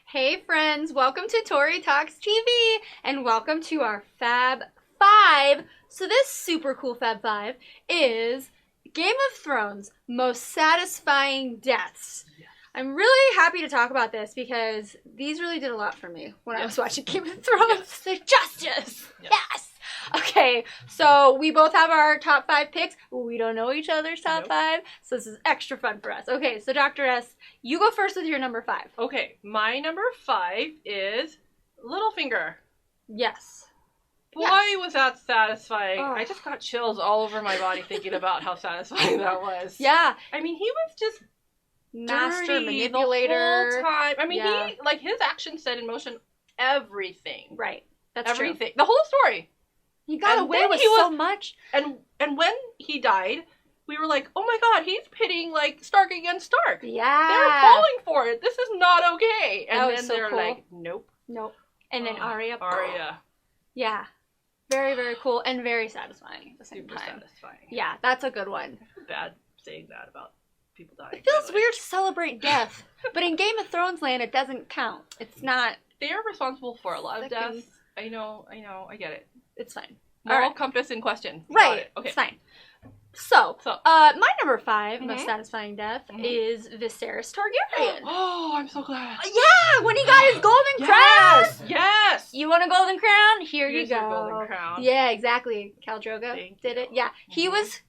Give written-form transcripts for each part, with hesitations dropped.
Hey friends, welcome to Tori Talks TV, and welcome to our Fab 5. So this super cool Fab 5 is Game of Thrones most satisfying deaths. Yes. I'm really happy to talk about this because these really did a lot for me when I was watching Game of Thrones. Yes. The justice! Yes! Okay, so we both have our top 5 picks. We don't know each other's top 5, so this is extra fun for us. Okay, so Dr. S, you go first with your number 5. Okay, my number 5 is Littlefinger. Yes. Boy, was that satisfying. Oh. I just got chills all over my body thinking about how satisfying that was. Yeah. I mean, he was just master manipulator the whole time. I mean, he, like, his actions set in motion everything. Right. That's everything. True. The whole story. He got away with so much. And when he died, we were like, oh my god, he's pitting, like, Stark against Stark. Yeah. They're falling for it. This is not okay. And then so they're cool. like, nope. Nope. And then Arya. Yeah. Very, very cool and very satisfying at the same Super time. satisfying. Yeah, that's a good one. I feel bad saying that about people dying. It feels weird to celebrate death, but in Game of Thrones land, it doesn't count. It's not. They are responsible for a lot of deaths. I know, I get it. It's fine. Moral compass in question. Right. Okay. It's fine. So, my number 5 most satisfying death is Viserys Targaryen. Oh, I'm so glad. Yeah, when he got his golden crown. Yes. You want a golden crown? Here's you go. Your golden crown. Yeah, exactly. Khal Drogo did it. Yeah, he was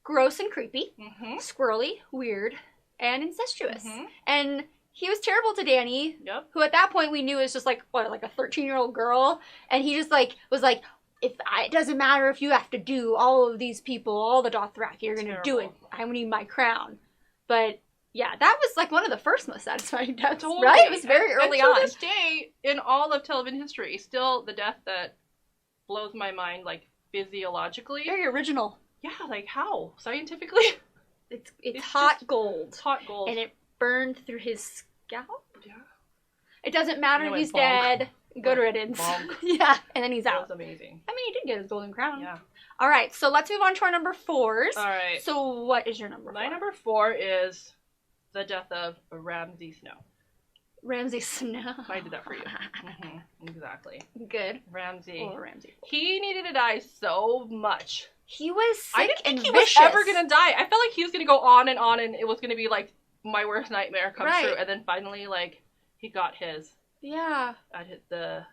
gross and creepy, squirrely, weird, and incestuous. And he was terrible to Dany, who at that point we knew was just like, what, like a 13-year-old girl? And he just like was like, it doesn't matter if you have to do all of these people, all the Dothraki, you're going to do it. I need my crown. But yeah, that was like one of the first most satisfying deaths, right? It was very early on. To this day, in all of television history, still the death that blows my mind, like, physiologically. Very original. Yeah, like how? Scientifically? It's hot gold. It's hot gold. And it burned through his scalp? Yeah. It doesn't matter if he's dead. Good riddance. Yeah, and then he's out. That was amazing. I mean, he did get his golden crown. Yeah. All right, so let's move on to our number 4s. All right. So what is your number 4? My number 4 is the death of Ramsay Snow. Ramsay Snow. I did that for you. Exactly. Good. Ramsay. Oh, Ramsay. He needed to die so much. He was sick I didn't think he vicious. was ever going to die. I felt like he was going to go on, and it was going to be like my worst nightmare come true. And then finally, like, he got his. Yeah. The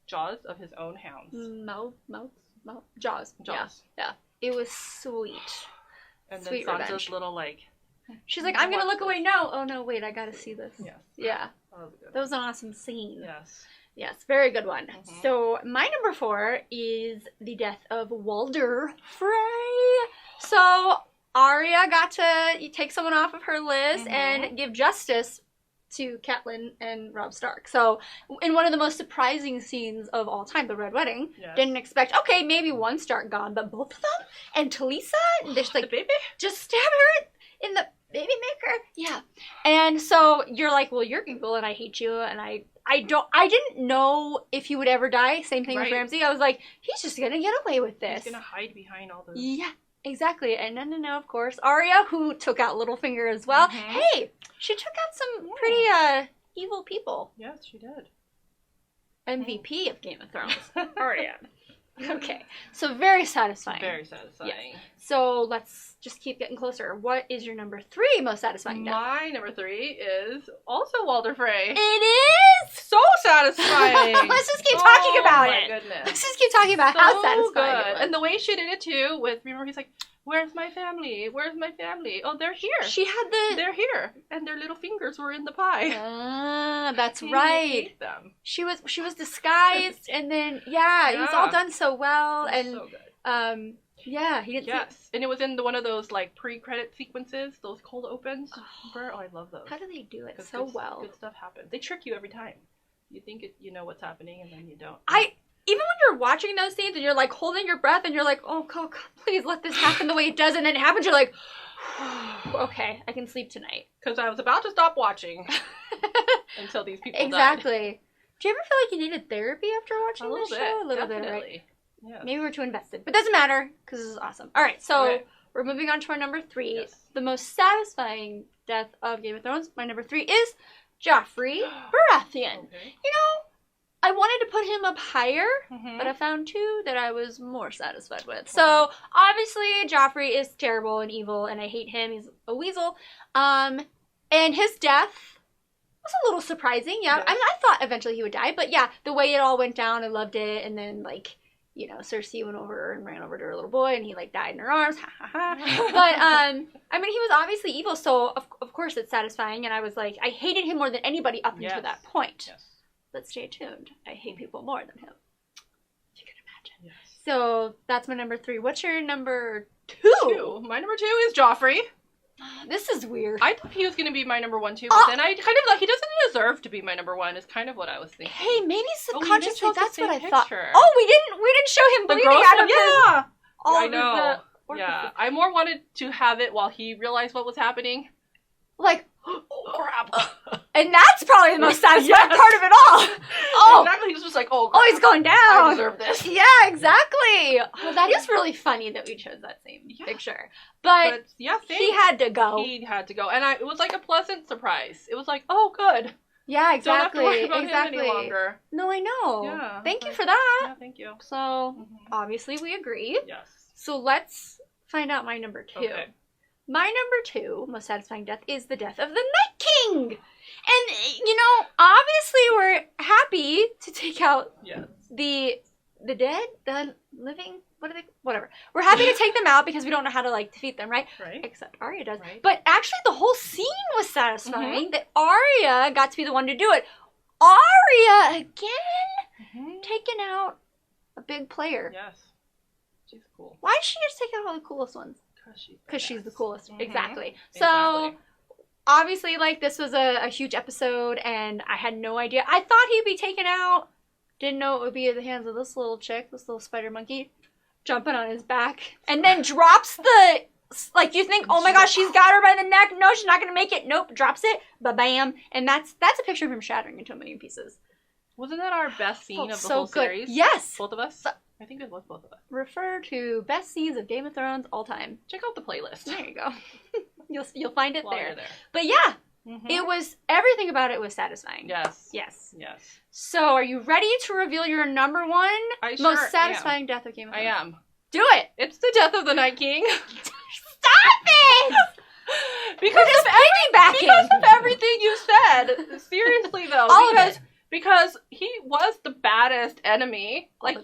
jaws of his own hounds. Jaws. Yeah. It was sweet. And sweet then Sansa's revenge. little, like... She's like, I'm going to look away now. Oh, no, wait, I got to see this. Yes. Yeah. That was an awesome scene. Yes. Yes, very good one. So, my number 4 is the death of Walder Frey. So, Arya got to take someone off of her list and give justice to Catelyn and Robb Stark. So, in one of the most surprising scenes of all time, the Red Wedding, didn't expect, okay, maybe one Stark gone, but both of them? And Talisa? Just like, the baby? Just stab her in the baby maker? Yeah. And so, you're like, well, you're evil and I hate you, and I didn't know if he would ever die. Same thing with Ramsay. I was like, he's just gonna get away with this. He's gonna hide behind all those. Yeah. Exactly, and no, of course, Arya, who took out Littlefinger as well. Hey, she took out some pretty evil people. Yes, she did. MVP of Game of Thrones, Arya. Okay, so very satisfying. Very satisfying. Yeah. So let's just keep getting closer. What is your number 3 most satisfying death? My number 3 is also Walder Frey. It is so satisfying. Let's just keep talking about it. Goodness. Let's just keep talking about how satisfying it was. And the way she did it too, remember he's like, where's my family? Where's my family? Oh, they're here. They're here, and their little fingers were in the pie. That's right. Them. She was disguised, and then it was all done so well, and so good. he didn't. Yes, and it was in one of those like pre-credit sequences, those cold opens. Oh, I love those. How do they do it so well? Good stuff happens. They trick you every time. You think you know what's happening, and then you don't. Even when you're watching those scenes and you're like holding your breath and you're like, oh, God, please let this happen the way it does, and then it happens, you're like, okay, I can sleep tonight. Because I was about to stop watching until these people died. Exactly. Do you ever feel like you needed therapy after watching this show? A little bit, right? Yes. Maybe we're too invested, but doesn't matter because this is awesome. All right, so we're moving on to our number 3. Yes. The most satisfying death of Game of Thrones. My number 3 is Joffrey Baratheon. Okay. You know, I wanted to put him up higher, but I found two that I was more satisfied with. So, obviously, Joffrey is terrible and evil, and I hate him. He's a weasel. And his death was a little surprising, yeah. Yes. I mean, I thought eventually he would die, but yeah, the way it all went down, I loved it. And then, like, you know, Cersei went over and ran over to her little boy, and he, like, died in her arms. Ha, ha, ha. But, I mean, he was obviously evil, so of course it's satisfying. And I was like, I hated him more than anybody up until that point. Yes. But stay tuned. I hate people more than him. If you can imagine. Yes. So that's my number 3. What's your number 2? My number 2 is Joffrey. This is weird. I thought he was going to be my number 1 too, but then I kind of like, he doesn't deserve to be my number 1 is kind of what I was thinking. Hey, maybe subconsciously that's what I thought. Picture. Oh, we didn't show him bleeding out of his... I know. Yeah, I more wanted to have it while he realized what was happening. Like, oh crap. And that's probably the most satisfying part of it all. Oh, exactly. He was just like, oh, crap. Oh, he's going down. I deserve this. Yeah, exactly. Oh, that is really funny that we chose that same picture. But yeah, he had to go. He had to go. And it was like a pleasant surprise. It was like, oh, good. Yeah, exactly. Don't have to worry about him any longer. No, I know. Yeah. Thank you for that. Yeah, thank you. So, obviously we agree. Yes. So let's find out my number 2. Okay. My number 2 most satisfying death is the death of the Night King. And, you know, obviously we're happy to take out the dead, the living, whatever. We're happy to take them out because we don't know how to, like, defeat them, right? Right. Except Arya does. Right. But actually the whole scene was satisfying that Arya got to be the one to do it. Arya, again, taking out a big player. Yes. She's cool. Why did she just take out all the coolest ones? Because she's the coolest. Exactly. So, obviously, like, this was a huge episode, and I had no idea. I thought he'd be taken out. Didn't know it would be at the hands of this little chick, this little spider monkey, jumping on his back. And then drops the... Like, you think, oh my gosh, she's got her by the neck. No, she's not going to make it. Nope, drops it. Ba-bam. And that's a picture of him shattering into a million pieces. Wasn't that our best scene of the whole series? Yes. Both of us? I think it was both of us. Refer to best scenes of Game of Thrones all time. Check out the playlist. There you go. You'll find it there. there. But yeah, it was, everything about it was satisfying. Yes. Yes. Yes. So, are you ready to reveal your number 1 most satisfying death of Game of Thrones? I am. Do it! It's the death of the Night King. Stop it! because of everything you said. Seriously, though. All of it. Because he was the baddest enemy. Like,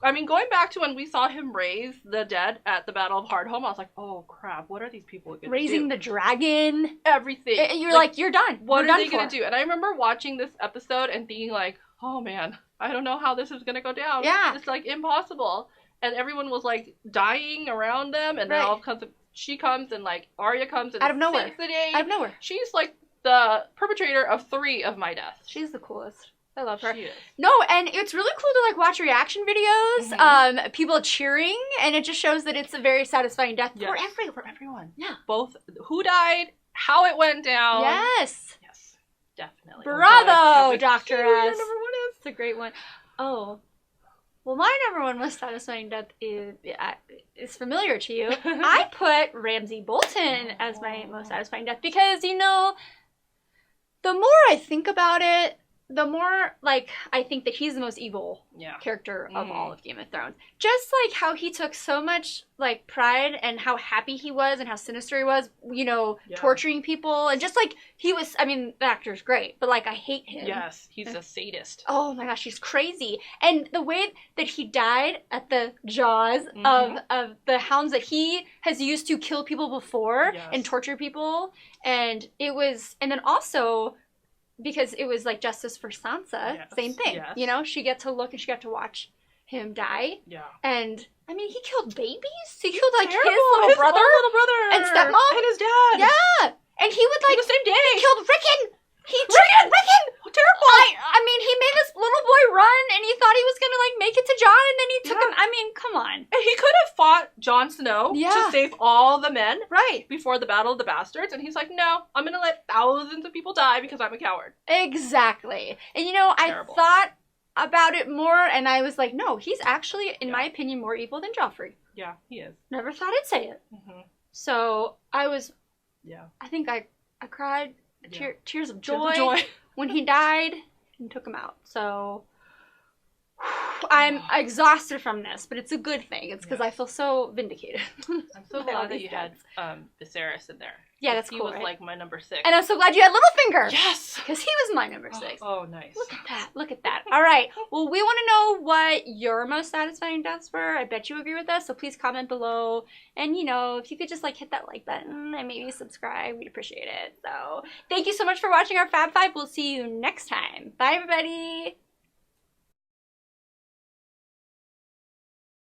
I mean, going back to when we saw him raise the dead at the Battle of Hardhome, I was like, oh crap, what are these people going to do? Raising the dragon. Everything. And you're like, you're done. What are they going to do? And I remember watching this episode and thinking like, oh man, I don't know how this is going to go down. Yeah. It's like impossible. And everyone was like dying around them. And then all of a sudden she comes and like Arya comes and out of nowhere. saves the day. Out of nowhere. She's like the perpetrator of 3 of my deaths. She's the coolest. I love her. She is. No, and it's really cool to like watch reaction videos, people cheering, and it just shows that it's a very satisfying death for everyone. Yeah. Both who died, how it went down. Yes. Yes. Definitely. Bravo, Dr. S. Number 1 is. It's a great one. Oh. Well, my number 1 most satisfying death is familiar to you. I put Ramsay Bolton as my most satisfying death because, you know, the more I think about it, the more, like, I think that he's the most evil character of all of Game of Thrones. Just, like, how he took so much, like, pride and how happy he was and how sinister he was, you know, torturing people. And just, like, he was, I mean, the actor's great, but, like, I hate him. Yes, he's a sadist. Oh, my gosh, he's crazy. And the way that he died at the jaws of the hounds that he has used to kill people before and torture people. And it was, and then also... because it was like justice for Sansa, same thing. Yes. You know, she got to look and she got to watch him die. Yeah. And I mean, he killed babies. He killed like his little brother and stepmom and his dad. Yeah. And he would like the same day. He killed Rickon. Rickon! Terrible! I mean, he made this little boy run, and he thought he was gonna, like, make it to Jon, and then he took him. I mean, come on. And he could have fought Jon Snow to save all the men before the Battle of the Bastards, and he's like, no, I'm gonna let thousands of people die because I'm a coward. Exactly. And, you know, terrible. I thought about it more, and I was like, no, he's actually, in my opinion, more evil than Joffrey. Yeah, he is. Never thought I'd say it. So, I was... Yeah. I think I cried tears of joy when he died and took him out. So I'm exhausted from this, but it's a good thing. It's because I feel so vindicated. I'm so glad that you had Viserys in there. Yeah, that's cool. He was right? Like my number 6. And I'm so glad you had Littlefinger. Yes! Because he was my number 6. Oh, nice. Look at that. Look at that. All right. Well, we want to know what your most satisfying deaths were. I bet you agree with us, so please comment below. And, you know, if you could just, like, hit that like button and maybe subscribe, we'd appreciate it. So, thank you so much for watching our Fab 5. We'll see you next time. Bye, everybody.